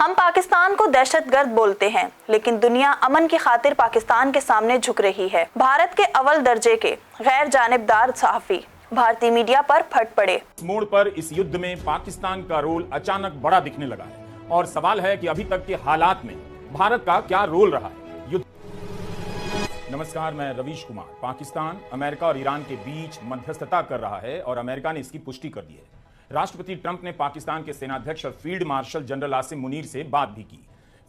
हम पाकिस्तान को दहशतगर्द बोलते हैं, लेकिन दुनिया अमन की खातिर पाकिस्तान के सामने झुक रही है। भारत के अव्वल दर्जे के गैर जानिबदार सहाफी भारतीय मीडिया पर फट पड़े। इस मोड़ पर इस युद्ध में पाकिस्तान का रोल अचानक बड़ा दिखने लगा है और सवाल है कि अभी तक के हालात में भारत का क्या रोल रहा है। युद्ध। नमस्कार, मैं रवीश कुमार। पाकिस्तान अमेरिका और ईरान के बीच मध्यस्थता कर रहा है और अमेरिका ने इसकी पुष्टि कर दी है। राष्ट्रपति ट्रंप ने पाकिस्तान के सेनाध्यक्ष और field marshal general Asim Munir से बात भी की।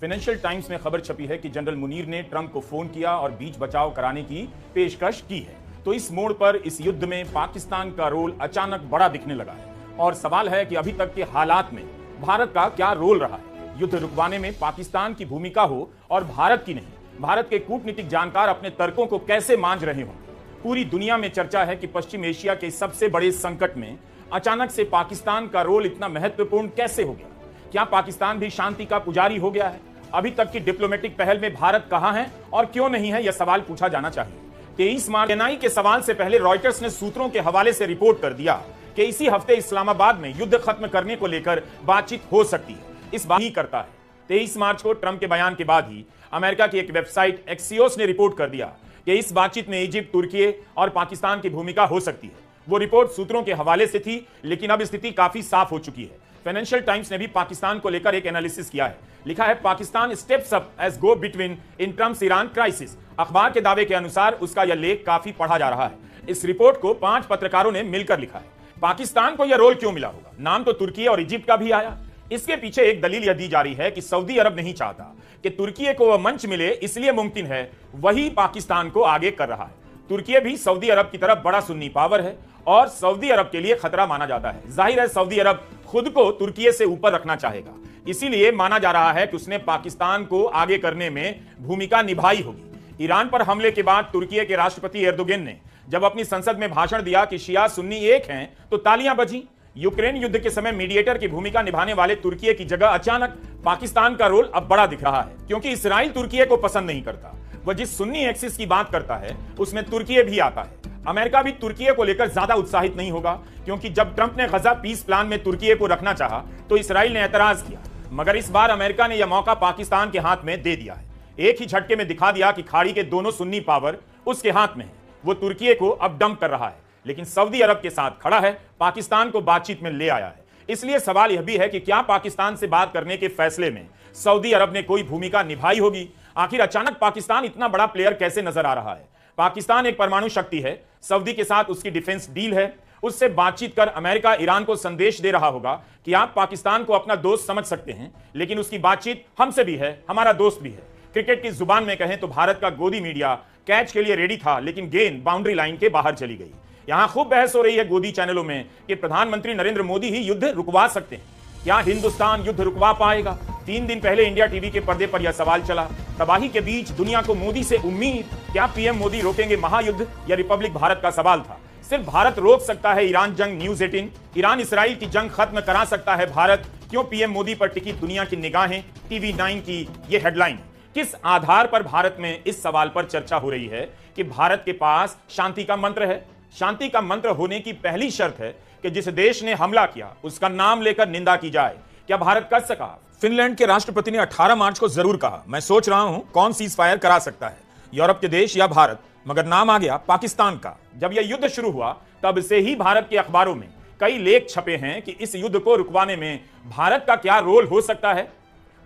फाइनेंशियल टाइम्स में खबर छपी है कि जनरल मुनीर ने ट्रंप को फोन किया और बीच बचाव कराने की पेशकश की है। तो इस मोड़ पर इस युद्ध में पाकिस्तान का रोल अचानक बड़ा दिखने लगा है और सवाल है कि अभी तक के हालात में भारत का क्या रोल रहा है। युद्ध रुकवाने में पाकिस्तान की भूमिका हो और भारत की नहीं। भारत के कूटनीतिक जानकार अपने तर्कों को कैसे मांझ रहे हों। पूरी दुनिया में चर्चा है कि पश्चिम एशिया के सबसे बड़े संकट में अचानक से पाकिस्तान का रोल इतना महत्वपूर्ण कैसे हो गया। क्या पाकिस्तान भी शांति का पुजारी हो गया है? अभी तक की डिप्लोमेटिक पहल में भारत कहां है और क्यों नहीं है, यह सवाल पूछा जाना चाहिए। 23 मार्च एनआई के सवाल से पहले रॉयटर्स ने सूत्रों के हवाले से रिपोर्ट कर दिया कि इसी हफ्ते इस्लामाबाद में युद्ध खत्म करने को लेकर बातचीत हो सकती है। इस बात ही करता है 23 मार्च को ट्रंप के बयान के बाद ही अमेरिका की एक वेबसाइट एक्सियोस ने रिपोर्ट कर दिया कि इस बातचीत में इजिप्ट, तुर्की और पाकिस्तान की भूमिका हो सकती है। वो रिपोर्ट सूत्रों के हवाले से थी, लेकिन अब स्थिति काफी साफ हो चुकी है। फाइनेंशियल टाइम्स ने भी पाकिस्तान को लेकर एक एनालिसिस किया है। लिखा है, पाकिस्तान स्टेप्स अप एज गो बिटवीन इन ट्रम्प्स ईरान क्राइसिस। अखबार के दावे के अनुसार उसका यह लेख काफी पढ़ा जा रहा है। इस रिपोर्ट को 5 पत्रकारों ने मिलकर लिखा है। पाकिस्तान को यह रोल क्यों मिला होगा? नाम तो तुर्की और इजिप्ट का भी आया। इसके पीछे एक दलील यह दी जा रही है कि सऊदी अरब नहीं चाहता कि तुर्की को वह मंच मिले, इसलिए मुमकिन है वही पाकिस्तान को आगे कर रहा है। तुर्की भी सऊदी अरब की तरफ बड़ा सुन्नी पावर है और सऊदी अरब के लिए खतरा माना जाता है। जाहिर है सऊदी अरब खुद को तुर्की से ऊपर रखना चाहेगा, इसीलिए माना जा रहा है कि उसने पाकिस्तान को आगे करने में भूमिका निभाई होगी। ईरान पर हमले के बाद तुर्की के राष्ट्रपति एर्दोगन ने जब अपनी संसद में भाषण दिया कि शिया सुन्नी एक हैं, तो तालियां बजी। यूक्रेन युद्ध के समय मीडिएटर की भूमिका निभाने वाले तुर्की की जगह अचानक पाकिस्तान का रोल अब बड़ा दिख रहा है, क्योंकि इसराइल तुर्की को पसंद नहीं करता। वह जिस सुन्नी एक्सिस की बात करता है उसमें तुर्की भी आता है। अमेरिका भी तुर्की को लेकर ज्यादा उत्साहित नहीं होगा, क्योंकि जब ट्रंप ने गजा पीस प्लान में तुर्की को रखना चाहा तो इसराइल ने एतराज किया। मगर इस बार अमेरिका ने यह मौका पाकिस्तान के हाथ में दे दिया है। एक ही झटके में दिखा दिया कि खाड़ी के दोनों सुन्नी पावर उसके हाथ में है। वो तुर्की को अब डंप कर रहा है, लेकिन सऊदी अरब के साथ खड़ा है, पाकिस्तान को बातचीत में ले आया है। इसलिए सवाल यह भी है कि क्या पाकिस्तान से बात करने के फैसले में सऊदी अरब ने कोई भूमिका निभाई होगी? आखिर अचानक पाकिस्तान इतना बड़ा प्लेयर कैसे नजर आ रहा है? पाकिस्तान एक परमाणु शक्ति है, सऊदी के साथ उसकी डिफेंस डील है। उससे बातचीत कर अमेरिका ईरान को संदेश दे रहा होगा कि आप पाकिस्तान को अपना दोस्त समझ सकते हैं, लेकिन उसकी बातचीत हमसे भी है, हमारा दोस्त भी है। क्रिकेट की जुबान में कहें तो भारत का गोदी मीडिया कैच के लिए रेडी था, लेकिन गेंद बाउंड्री लाइन के बाहर चली गई। यहां खूब बहस हो रही है गोदी चैनलों में कि प्रधानमंत्री नरेंद्र मोदी ही युद्ध रुकवा सकते हैं। क्या हिंदुस्तान युद्ध रुकवा पाएगा? 3 दिन पहले इंडिया टीवी के पर्दे पर यह सवाल चला। तबाही के बीच दुनिया को मोदी से उम्मीद, क्या पीएम मोदी रोकेंगे महायुद्ध? यह रिपब्लिक भारत का सवाल था। सिर्फ भारत रोक सकता है ईरान जंग? न्यूज 18। ईरान इसराइल की जंग खत्म करा सकता है भारत? क्यों पीएम मोदी पर टिकी दुनिया की निगाहें? टीवी 9 की यह हेडलाइन। किस आधार पर भारत में इस सवाल पर चर्चा हो रही है कि भारत के पास शांति का मंत्र है? शांति का मंत्र होने की पहली शर्त है कि जिस देश ने हमला किया उसका नाम लेकर निंदा की जाए। क्या भारत कर सका? फिनलैंड के राष्ट्रपति ने 18 मार्च को जरूर कहा, मैं सोच रहा हूं कौन सीज फायर करा सकता है, यूरोप के देश या भारत? मगर नाम आ गया पाकिस्तान का। जब यह युद्ध शुरू हुआ तब से ही भारत के अखबारों में कई लेख छपे हैं कि इस युद्ध को रुकवाने में भारत का क्या रोल हो सकता है।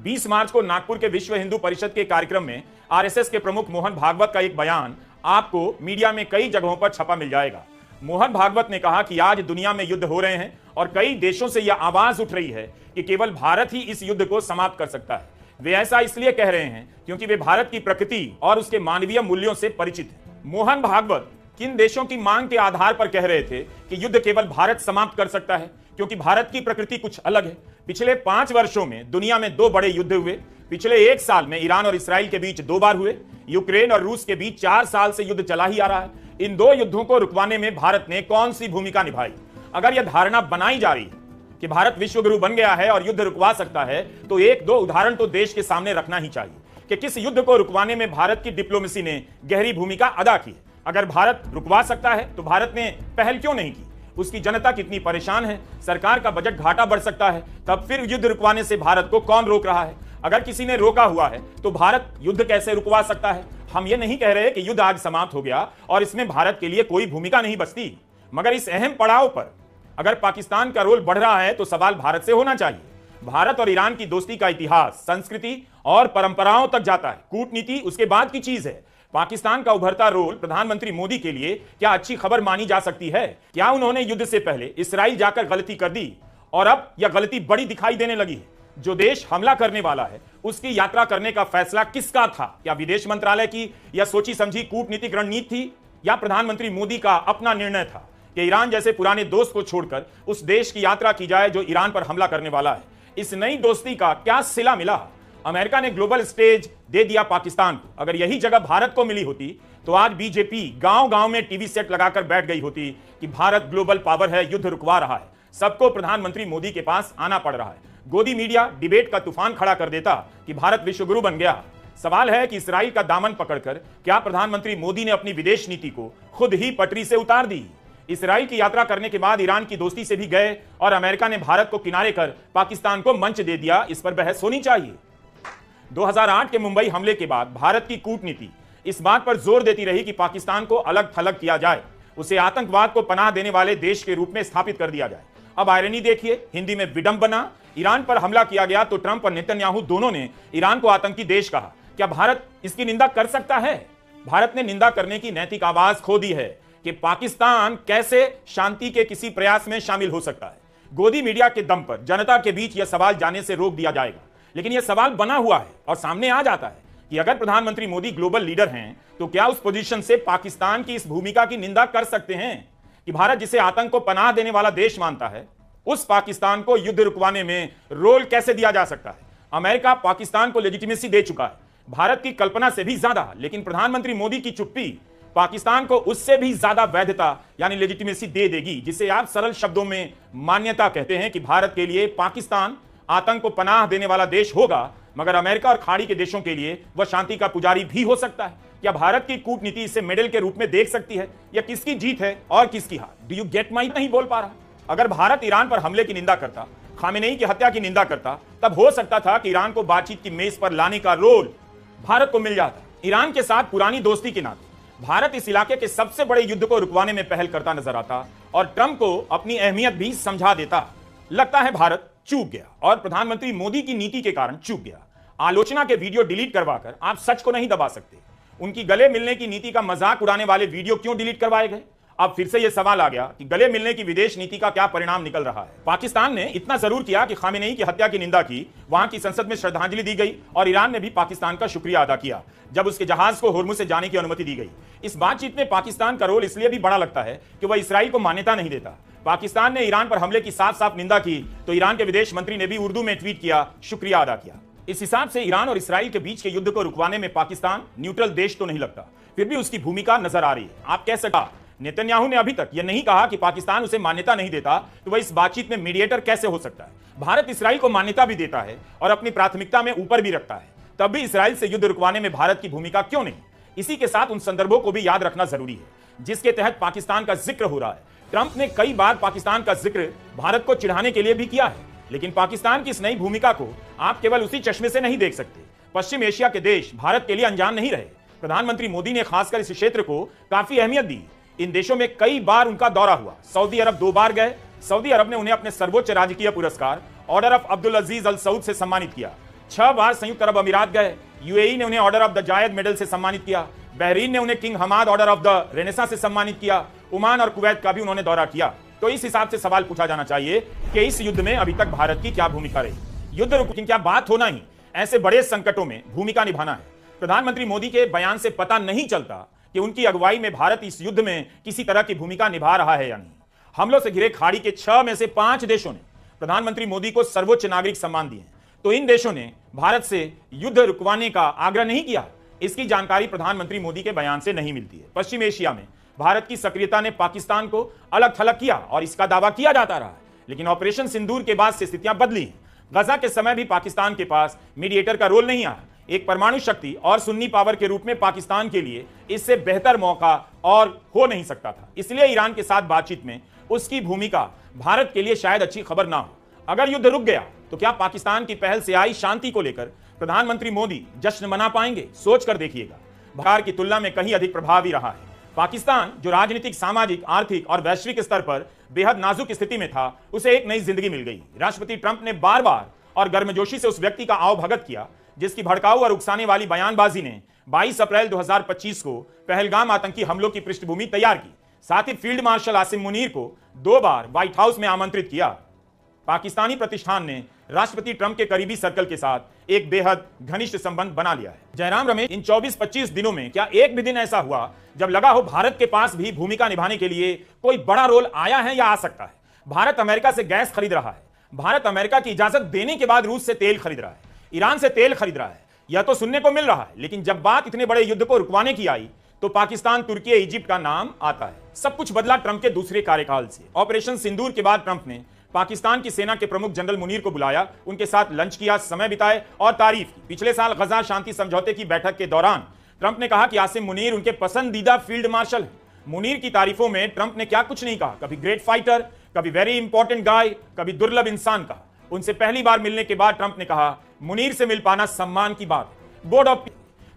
20 मार्च को नागपुर के विश्व हिंदू परिषद के कार्यक्रम में आरएसएस के प्रमुख मोहन भागवत का एक बयान आपको मीडिया में कई जगहों पर छपा मिल जाएगा। मोहन भागवत ने कहा कि आज दुनिया में युद्ध हो रहे हैं और कई देशों से यह आवाज उठ रही है कि केवल भारत ही इस युद्ध को समाप्त कर सकता है। वे ऐसा इसलिए कह रहे हैं क्योंकि वे भारत की प्रकृति और उसके मानवीय मूल्यों से परिचित हैं। मोहन भागवत किन देशों की मांग के आधार पर कह रहे थे कि युद्ध केवल भारत समाप्त कर सकता है? क्योंकि भारत की प्रकृति कुछ अलग है। पिछले 5 वर्षों में दुनिया में 2 बड़े युद्ध हुए। पिछले 1 साल में ईरान और इसराइल के बीच 2 बार हुए। यूक्रेन और रूस के बीच 4 साल से युद्ध चला ही आ रहा है। इन 2 युद्धों को रुकवाने में भारत ने कौन सी भूमिका निभाई? अगर यह धारणा बनाई जा रही है कि भारत विश्वगुरु बन गया है और युद्ध रुकवा सकता है, तो 1-2 उदाहरण तो देश के सामने रखना ही चाहिए कि किस युद्ध को रुकवाने में भारत की डिप्लोमेसी ने गहरी भूमिका अदा की है। अगर भारत रुकवा सकता है तो भारत ने पहल क्यों नहीं की? उसकी जनता कितनी परेशान है, सरकार का बजट घाटा बढ़ सकता है, तब फिर युद्ध रुकवाने से भारत को कौन रोक रहा है? अगर किसी ने रोका हुआ है तो भारत युद्ध कैसे रुकवा सकता है? हम ये नहीं कह रहे कि युद्ध आज समाप्त हो गया और इसमें भारत के लिए कोई भूमिका नहीं बचती, मगर इस अहम पड़ाव पर अगर पाकिस्तान का रोल बढ़ रहा है तो सवाल भारत से होना चाहिए। भारत और ईरान की दोस्ती का इतिहास, संस्कृति और परंपराओं तक जाता है। कूटनीति उसके बाद की चीज है। पाकिस्तान का उभरता रोल प्रधानमंत्री मोदी के लिए क्या अच्छी खबर मानी जा सकती है? क्या उन्होंने युद्ध से पहले इस्राइल जाकर गलती कर दी और अब यह गलती बड़ी दिखाई देने लगी है? जो देश हमला करने वाला है उसकी यात्रा करने का फैसला किसका था? क्या विदेश मंत्रालय की या सोची समझी कूटनीतिक रणनीति थी, या प्रधानमंत्री मोदी का अपना निर्णय था कि ईरान जैसे पुराने दोस्त को छोड़कर उस देश की यात्रा की जाए जो ईरान पर हमला करने वाला है? इस नई दोस्ती का क्या सिला मिला? अमेरिका ने ग्लोबल स्टेज दे दिया पाकिस्तान को। अगर यही जगह भारत को मिली होती तो आज बीजेपी गांव-गांव में टीवी सेट लगाकर बैठ गई होती कि भारत ग्लोबल पावर है, युद्ध रुकवा रहा है। सबको प्रधानमंत्री मोदी के पास आना पड़ रहा है। गोदी मीडिया डिबेट का तूफान खड़ा कर देता कि भारत विश्वगुरु बन गया। सवाल है कि इस्राइल का दामन पकड़कर क्या प्रधानमंत्री मोदी ने अपनी विदेश नीति को खुद ही पटरी से उतार दी? इस्राइल की यात्रा करने के बाद ईरान की दोस्ती से भी गए और अमेरिका ने भारत को किनारे कर पाकिस्तान को मंच दे दिया। इस पर बहस होनी चाहिए। 2008 के मुंबई हमले के बाद भारत की कूटनीति इस बात पर जोर देती रही कि पाकिस्तान को अलग थलग किया जाए, उसे आतंकवाद को पनाह देने वाले देश के रूप में स्थापित कर दिया जाए। अब आयरनी देखिए, हिंदी में विडंबना। ईरान पर हमला किया गया तो ट्रंप और नेतन्याहू दोनों ने ईरान को आतंकी देश कहा। क्या भारत इसकी निंदा कर सकता है? भारत ने निंदा करने की नैतिक आवाज खो दी है कि पाकिस्तान कैसे शांति के किसी प्रयास में शामिल हो सकता है। गोदी मीडिया के दम पर जनता के बीच यह सवाल जाने से रोक दिया जाएगा, लेकिन यह सवाल बना हुआ है और सामने आ जाता है कि अगर प्रधानमंत्री मोदी ग्लोबल लीडर हैं तो क्या उस पोजीशन से पाकिस्तान की इस भूमिका की निंदा कर सकते हैं कि भारत जिसे आतंक को पनाह देने वाला देश मानता है, उस पाकिस्तान को युद्ध रुकवाने में रोल कैसे दिया जा सकता है? अमेरिका पाकिस्तान को लेजिटिमेसी दे चुका है, भारत की कल्पना से भी ज्यादा, लेकिन प्रधानमंत्री मोदी की चुप्पी पाकिस्तान को उससे भी ज्यादा वैधता यानी लेजिटिमेसी दे देगी, जिसे आप सरल शब्दों में मान्यता कहते हैं कि भारत के लिए पाकिस्तान आतंक को पनाह देने वाला देश होगा, मगर अमेरिका और खाड़ी के देशों के लिए वह शांति का पुजारी भी हो सकता है। क्या भारत की कूटनीति इसे मेडल के रूप में देख सकती है, या किसकी जीत है और किसकी हार? Do you get my? नहीं बोल पा रहा। अगर भारत ईरान पर हमले की निंदा करता, खामेनेई की हत्या की निंदा करता, तब हो सकता था कि ईरान को बातचीत की मेज पर लाने का रोल भारत को मिल जाता। ईरान के साथ पुरानी दोस्ती के नाते भारत इस इलाके के सबसे बड़े युद्ध को रुकवाने में पहल करता नजर आता और ट्रंप को अपनी अहमियत भी समझा देता। लगता है भारत चूक गया और प्रधानमंत्री मोदी की नीति के कारण चूक गया। आलोचना के वीडियो डिलीट करवाकर आप सच को नहीं दबा सकते। उनकी गले मिलने की नीति का मजाक उड़ाने वाले वीडियो क्यों डिलीट करवाए गए? अब फिर से यह सवाल आ गया कि गले मिलने की विदेश नीति का क्या परिणाम निकल रहा है। पाकिस्तान ने इतना जरूर किया कि खामेनेई की हत्या की निंदा की, वहां की संसद में श्रद्धांजलि दी गई और ईरान ने भी पाकिस्तान का शुक्रिया अदा किया जब उसके जहाज को होर्मुज से जाने की अनुमति दी गई। इस बातचीत में पाकिस्तान का रोल इसलिए भी बड़ा लगता है कि वह इसराइल को मान्यता नहीं देता। पाकिस्तान ने ईरान पर हमले की साफ साफ निंदा की तो ईरान के विदेश मंत्री ने भी उर्दू में ट्वीट किया, शुक्रिया अदा किया। इस हिसाब से ईरान और इसराइल के बीच के युद्ध को रुकवाने में पाकिस्तान न्यूट्रल देश तो नहीं लगता, फिर भी उसकी भूमिका नजर आ रही है। आप कह सकता नेतन्याहू ने अभी तक यह नहीं कहा कि पाकिस्तान उसे मान्यता नहीं देता, तो वह इस बातचीत में मीडिएटर कैसे हो सकता है? भारत इसराइल को मान्यता भी देता है और अपनी प्राथमिकता में ऊपर भी रखता है, तब भी इसराइल से युद्ध रुकवाने में भारत की भूमिका क्यों नहीं? इसी के साथ उन संदर्भों को भी याद रखना जरूरी है जिसके तहत पाकिस्तान का जिक्र हो रहा है। ट्रंप ने कई बार पाकिस्तान का जिक्र भारत को चिढ़ाने के लिए भी किया है, लेकिन पाकिस्तान की इस नई भूमिका को आप केवल उसी चश्मे से नहीं देख सकते। पश्चिम एशिया के देश भारत के लिए अनजान नहीं रहे। प्रधानमंत्री मोदी ने खासकर इस क्षेत्र को काफी अहमियत दी। इन देशों में कई बार उनका दौरा हुआ। सऊदी अरब 2 बार गए। सऊदी अरब ने उन्हें अपने सर्वोच्च राजकीय पुरस्कार ऑर्डर ऑफ अब्दुल अजीज अल सऊद से सम्मानित किया। 6 बार संयुक्त अरब अमीरात गए। यूएई ने उन्हें order of the Zayed medal से सम्मानित किया। बहरीन ने उन्हें King Hamad order of the Renaissance से सम्मानित किया। ओमान और कुवैत का भी उन्होंने दौरा किया। तो इस हिसाब से सवाल पूछा जाना चाहिए कि इस युद्ध में अभी तक भारत की क्या भूमिका रही? युद्ध रुकने क्या बात होना ही ऐसे बड़े संकटों में भूमिका निभाना है। प्रधानमंत्री मोदी के बयान से पता नहीं चलता कि उनकी अगुवाई में भारत इस युद्ध में किसी तरह की भूमिका निभा रहा है या नहीं। हमलों से घिरे खाड़ी के 6 में से 5 देशों ने प्रधानमंत्री मोदी को सर्वोच्च नागरिक सम्मान दिए, तो इन देशों ने भारत से युद्ध रुकवाने का आग्रह नहीं किया। इसकी जानकारी प्रधानमंत्री मोदी के बयान से नहीं मिलती है। पश्चिम एशिया में भारत की सक्रियता ने पाकिस्तान को अलग थलग किया और इसका दावा किया जाता रहा है, लेकिन ऑपरेशन सिंदूर के बाद से स्थितियां बदली हैं। गजा के समय भी पाकिस्तान के पास मीडिएटर का रोल नहीं आया। एक परमाणु शक्ति और सुन्नी पावर के रूप में पाकिस्तान के लिए इससे बेहतर मौका और हो नहीं सकता था। इसलिए ईरान के साथ बातचीत में उसकी भूमिका भारत के लिए शायद अच्छी खबर ना हो। अगर युद्ध रुक गया तो क्या पाकिस्तान की पहल से आई शांति को लेकर प्रधानमंत्री मोदी जश्न मना पाएंगे? सोच कर देखिएगा, भारत की तुलना में कहीं अधिक प्रभावी रहा है। पाकिस्तान जो राजनीतिक, सामाजिक, आर्थिक और वैश्विक स्तर पर बेहद नाजुक स्थिति में था, उसे एक नई जिंदगी मिल गई। राष्ट्रपति ट्रंप ने बार बार और गर्मजोशी से उस व्यक्ति का आवभगत किया जिसकी भड़काऊ और उकसाने वाली बयानबाजी ने 22 अप्रैल 2025 को पहलगाम आतंकी हमलों की पृष्ठभूमि तैयार की। साथ ही फील्ड मार्शल आसिम मुनीर को 2 बार व्हाइट हाउस में आमंत्रित किया। पाकिस्तानी प्रतिष्ठान ने राष्ट्रपति ट्रंप के करीबी सर्कल के साथ एक बेहद घनिष्ठ संबंध बना लिया है। जयराम रमेश, इन 24-25 दिनों में क्या एक भी दिन ऐसा हुआ जब लगा हो भारत के पास भी भूमिका निभाने के लिए कोई बड़ा रोल आया है या आ सकता है? भारत अमेरिका से गैस खरीद रहा है, भारत अमेरिका की इजाजत देने के बाद रूस से तेल खरीद रहा है, ईरान से तेल खरीद रहा है, यह तो सुनने को मिल रहा है। लेकिन जब बात इतने बड़े युद्ध को रुकवाने की आई तो पाकिस्तान, तुर्की, इजिप्ट का नाम आता है। सब कुछ बदला ट्रंप के दूसरे कार्यकाल से। ऑपरेशन सिंदूर के बाद ट्रंप ने पाकिस्तान की सेना के प्रमुख जनरल मुनीर को बुलाया, उनके साथ लंच किया, समय बिताए और तारीफ की। पिछले साल गजा शांति समझौते की बैठक के दौरान ट्रंप ने कहा कि आसिम मुनीर उनके पसंदीदा फील्ड मार्शल हैं। मुनीर की तारीफों में ट्रंप ने क्या कुछ नहीं कहा, कभी ग्रेट फाइटर, कभी वेरी इंपॉर्टेंट गाय, कभी दुर्लभ इंसान कहा। उनसे पहली बार मिलने के बाद ट्रंप ने कहा, मुनीर से मिल पाना सम्मान की बात है। बोर्ड ऑफ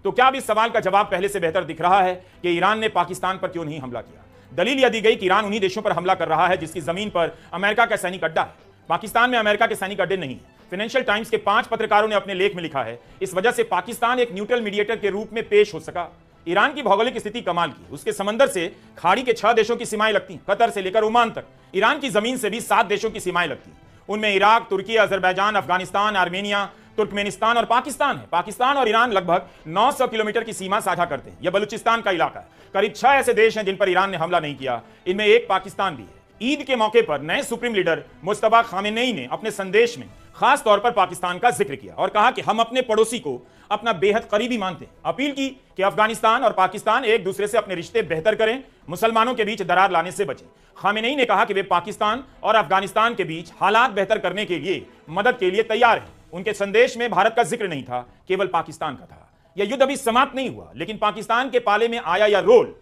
तो क्या अब इस सवाल का जवाब पहले से बेहतर दिख रहा है कि ईरान ने पाकिस्तान पर क्यों नहीं हमला किया? दलील यह दी गई कि ईरान उन्हीं देशों पर हमला कर रहा है जिसकी जमीन पर अमेरिका का सैनिक अड्डा है। पाकिस्तान में अमेरिका के सैनिक अड्डे नहीं है। फाइनेंशियल टाइम्स के 5 पत्रकारों ने अपने लेख में लिखा है, इस वजह से पाकिस्तान एक न्यूट्रल मीडिएटर के रूप में पेश हो सका। ईरान की भौगोलिक स्थिति कमाल की, उसके समंदर से खाड़ी के 6 देशों की सीमाएं लगती हैं, कतर से लेकर ओमान तक। ईरान की जमीन से भी 7 देशों की सीमाएं लगती हैं, उनमें इराक, तुर्की, अजरबैजान, अफगानिस्तान, आर्मेनिया, तुर्कमेनिस्तान और पाकिस्तान है। पाकिस्तान और ईरान लगभग 900 किलोमीटर की सीमा साझा करते हैं। यह बलूचिस्तान का इलाका है। करीब 6 ऐसे देश हैं जिन पर ईरान ने हमला नहीं किया, इनमें एक पाकिस्तान भी है। ईद के मौके पर नए सुप्रीम लीडर मुस्तफा खामेनेई ने अपने संदेश में खास तौर पर पाकिस्तान का जिक्र किया और कहा कि हम अपने पड़ोसी को अपना बेहद करीबी मानते हैं। अपील की कि अफगानिस्तान और पाकिस्तान एक दूसरे से अपने रिश्ते बेहतर करें, मुसलमानों के बीच दरार लाने से बचें। खामेनेई ने कहा कि वे पाकिस्तान और अफगानिस्तान के बीच हालात बेहतर करने के लिए मदद के लिए तैयार हैं। उनके संदेश में भारत का जिक्र नहीं था, केवल पाकिस्तान का था। यह युद्ध अभी समाप्त नहीं हुआ, लेकिन पाकिस्तान के पाले में आया यह रोल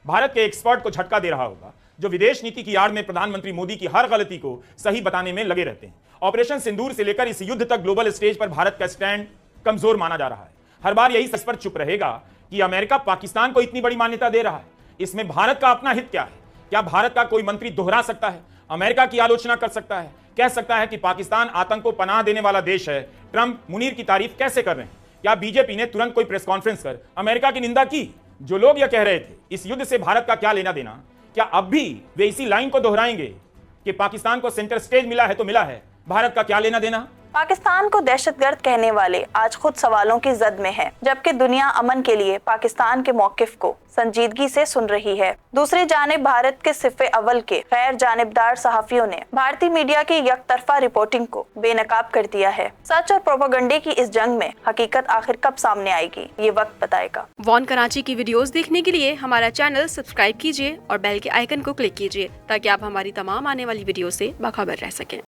भारत के एक्सपर्ट को झटका दे रहा होगा, जो विदेश नीति की आड़ में प्रधानमंत्री मोदी की हर गलती को सही बताने में लगे रहते हैं। ऑपरेशन सिंदूर से लेकर इस युद्ध तक ग्लोबल स्टेज पर भारत का स्टैंड कमजोर माना जा रहा है। हर बार यही सच पर चुप रहेगा कि अमेरिका पाकिस्तान को इतनी बड़ी मान्यता दे रहा है। इसमें भारत का अपना हित क्या है? क्या भारत का कोई मंत्री दोहरा सकता है, अमेरिका की आलोचना कर सकता है, कह सकता है कि पाकिस्तान आतंक को पनाह देने वाला देश है? ट्रंप मुनीर की तारीफ कैसे कर रहे हैं? क्या बीजेपी ने तुरंत कोई प्रेस कॉन्फ्रेंस कर अमेरिका की निंदा की? जो लोग यह कह रहे थे इस युद्ध से भारत का क्या लेना देना, क्या अब भी वे इसी लाइन को दोहराएंगे कि पाकिस्तान को सेंटर स्टेज मिला है तो मिला है, भारत का क्या लेना देना? पाकिस्तान को दहशतगर्द कहने वाले आज खुद सवालों की जद में हैं, जबकि दुनिया अमन के लिए पाकिस्तान के मौकिफ को संजीदगी से सुन रही है। दूसरी जानिब भारत के सिफ़े अव्वल के गैर जानिबदार सहाफियों ने भारतीय मीडिया की यकतरफा रिपोर्टिंग को बेनकाब कर दिया है। सच और प्रोपेगेंडे की इस जंग में हकीकत आखिर कब सामने आएगी, ये वक्त बताएगा। वॉन कराची की वीडियोस देखने के लिए हमारा चैनल सब्सक्राइब कीजिए और बेल के आइकन को क्लिक कीजिए ताकि आप हमारी तमाम आने वाली वीडियो से बाखबर रह सकें।